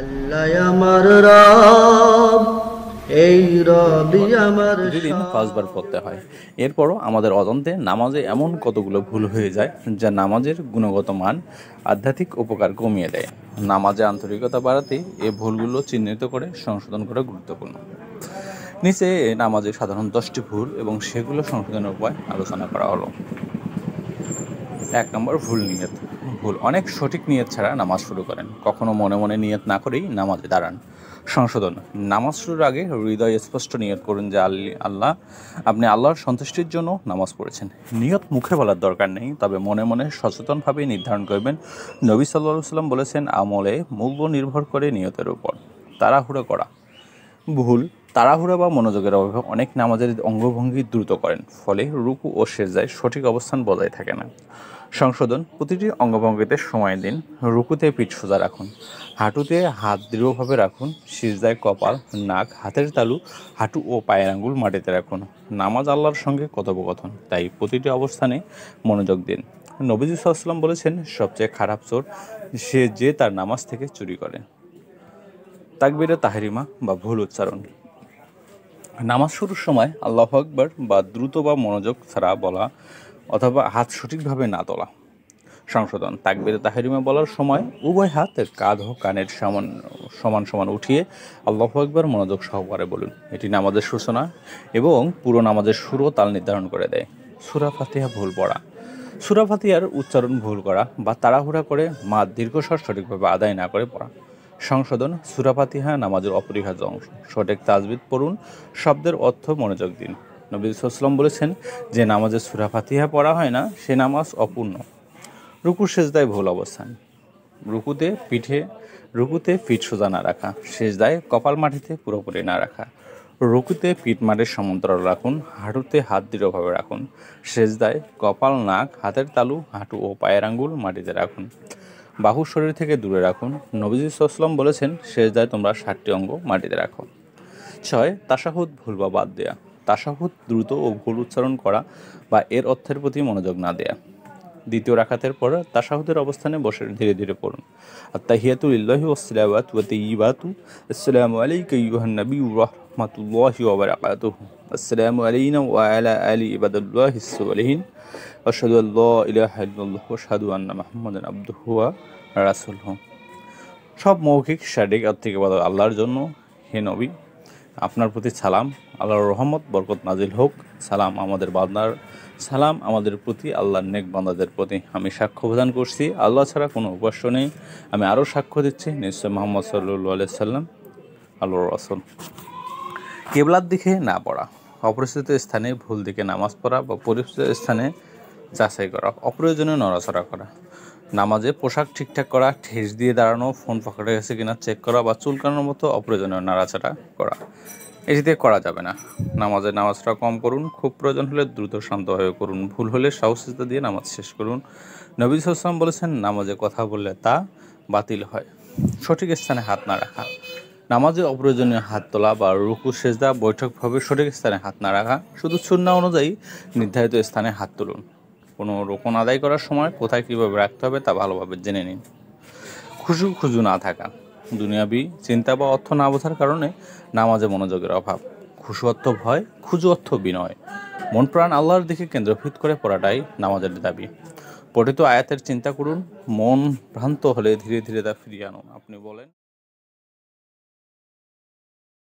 আল্লাহ আমার রব, এই রবই আমার প্রতিদিন 5 বার পড়তে হয়। এরপরও আমাদের অজান্তে নামাজে এমন কতগুলো ভুল হয়ে যায় যা নামাজের গুণগত মান, আধ্যাত্মিক উপকার কমিয়ে দেয়। নামাজে আন্তরিকতা বাড়াতে এই ভুলগুলো চিহ্নিত করে সংশোধন করা গুরুত্বপূর্ণ। নিচে নামাজের সাধারণ 10টি ভুল এবং সেগুলো সংশোধনের উপায় আলোচনা করা হলো। 1 নম্বর, ভুল নিয়ত। ভুল: অনেক সঠিক নিয়ত ছাড়া নামাজ শুরু করেন, কখনো মনে মনে নিয়ত না করেই নামাজে দাঁড়ান। সংশোধন: নামাজ শুরুর আগে হৃদয়ে স্পষ্ট নিয়ত করুন যে আল্লাহ আপনি আল্লাহর সন্তুষ্টির জন্য নামাজ পড়েছেন। নিয়ত মুখে বলার দরকার নেই, তবে মনে মনে সচেতনভাবে নির্ধারণ করবেন। নবী সাল্লাল্লাহু আলাইহি ওয়াসাল্লাম বলেছেন, আমলে মূল্য নির্ভর করে নিয়তের উপর। তাড়াহুড়ো করা ভুল: তাড়াহুড়া বা মনোযোগের অভাবে অনেক নামাজের অঙ্গভঙ্গি দ্রুত করেন, ফলে রুকু ও সেজদায় সঠিক অবস্থান বজায় থাকে না। সংশোধন: প্রতিটি অঙ্গভঙ্গিতে সময় দিন। রুকুতে পিঠ সোজা রাখুন, হাঁটুতে হাত দৃঢ়ভাবে রাখুন, সিজদায় কপাল, নাক, হাতের তালু, হাঁটু ও পায়ের আঙ্গুল মাটিতে রাখুন। নামাজ আল্লাহর সঙ্গে কথোপকথন, তাই প্রতিটি অবস্থানে মনোযোগ দিন। নবীজি সাল্লাল্লাহু আলাইহি ওয়াসাল্লাম বলেছেন, সবচেয়ে খারাপ চোর সে যে তার নামাজ থেকে চুরি করে। তাকবীরে তাহরিমা বা ভুল উচ্চারণ: নামাজ শুরুর সময় আল্লাহু আকবার বা দ্রুত বা মনোযোগ ছাড়া বলা অথবা হাত সঠিকভাবে না তোলা। সংশোধন: তাকবীরে তাহরিমা বলার সময় উভয় হাত কাঁধ ও কানের সমান সমান উঠিয়ে আল্লাহু আকবার মনোযোগ সহকারে বলুন। এটি নামাজের সূচনা এবং পুরো নামাজের সুর ও তাল নির্ধারণ করে দেয়। সূরা ফাতিহা ভুল পড়া: সূরা ফাতিহার উচ্চারণ ভুল করা বা তাড়াহুড়া করে দীর্ঘস্বর সঠিকভাবে আদায় না করে পড়া। সংশোধন: সূরা ফাতিহা নামাজের অপরিহার্য অংশ। সঠিক তাজবিদ পড়ুন, শব্দের অর্থ মনোযোগ দিন। নবী সাল্লাল্লাহু আলাইহি ওয়াসাল্লাম বলেছেন, যে নামাজে সূরা ফাতিহা পড়া হয় না সে নামাজ অপূর্ণ। রুকু সেজদায় ভুল অবস্থান: রুকুতে পিঠ সোজা না রাখা, সেজদায় কপাল মাটিতে পুরোপুরি না রাখা। রুকুতে পিঠ মাটির সমান্তরাল রাখুন, হাঁটুতে হাত দৃঢ়ভাবে রাখুন, সেজদায় কপাল, নাক, হাতের তালু, হাঁটু ও পায়ের আঙ্গুল মাটিতে রাখুন। বাহু শরীর থেকে দূরে রাখুন। নবীজি সাল্লাল্লাহু আলাইহি ওয়াসাল্লাম বলেছেন, সেজদায় তোমরা 7টি অঙ্গ মাটিতে রাখো। 6, তাশাহুদ ভুল বা বাদ দেয়া। তাশাহুদ দ্রুত ও ভুল উচ্চারণ করা বা এর অর্থের প্রতি মনোযোগ না দেয়া। দ্বিতীয় রাকাতের পর তাশাহুদের অবস্থানে বসে ধীরে ধীরে পড়ুন। আত্তাহিয়াতু লিল্লাহি ওয়াসসালাওয়াতু ওয়া তাইয়্যিবাতু, আসসালামু আলাইকা আইয়ুহান নাবিয়্যু ওয়া রাহমাতুল্লাহি ওয়া বারাকাতুহু, আসসালামু আলাইনা ওয়া আলা আলি ইবাদিল্লাহিস সালিহিন, আশহাদু আল্লা ইলাহা ইল্লাল্লাহু ওয়া আশহাদু আন্না মুহাম্মাদান আবদুহু ওয়া রাসূলুহু। সব মৌখিক শারীরিক আত্মিক ইবাদত আল্লাহর জন্য। হে নবী, আপনার প্রতি সালাম, আল্লাহর রহমত বরকত নাজিল হোক। সালাম আমাদের প্রতি, আল্লাহর নেক বান্দাদের প্রতি। আমি সাক্ষ্য প্রদান করছি আল্লাহ ছাড়া কোনো উপাস্য নেই। আমি আরও সাক্ষ্য দিচ্ছি, নিশ্চয় মুহাম্মদ সাল্লাল্লাহু আলাইহি সাল্লাম আল্লাহর রাসূল। কিবলার দিকে না পড়া: অপরিচিত স্থানে ভুল দিকে নামাজ পড়া বা পরিচিত স্থানে যাচাই করা। অপ্রয়োজনীয় নড়াচড়া করা: নামাজে পোশাক ঠিকঠাক করা, ঠেস দিয়ে দাঁড়ানো, ফোন পকেটে গেছে কিনা চেক করা বা চুলকানোর মতো অপ্রয়োজনীয় নাড়াচাড়া করা, এটিতে করা যাবে না। নামাজটা কম করুন, খুব প্রয়োজন হলে দ্রুত শান্তভাবে করুন, ভুল হলে সাহসিকতা দিয়ে নামাজ শেষ করুন। নবী সাল্লাল্লাহু আলাইহি ওয়াসাল্লাম বলেছেন, নামাজে কথা বললে তা বাতিল হয়। সঠিক স্থানে হাত না রাখা: নামাজে অপ্রয়োজনীয় হাত তোলা বা রুকু সেজদা বৈঠকভাবে সঠিক স্থানে হাত না রাখা। শুধু সুন্নাহ অনুযায়ী নির্ধারিত স্থানে হাত তুলুন। কোনো রোকন আদায় করার সময় কোথায় কীভাবে রাখতে হবে তা ভালোভাবে জেনে নিন। খুজু না থাকা: দুনিয়াবি চিন্তা বা অর্থ না বোঝার কারণে নামাজে মনোযোগের অভাব। খুশু অর্থ ভয়, খুজু অর্থ বিনয়। মন প্রাণ আল্লাহর দিকে কেন্দ্রীভূত করে পড়াটাই নামাজের দাবি। পঠিত আয়াতের চিন্তা করুন, মন ভ্রান্ত হলে ধীরে ধীরে তা ফিরিয়ে আনুন। আপনি বলেন।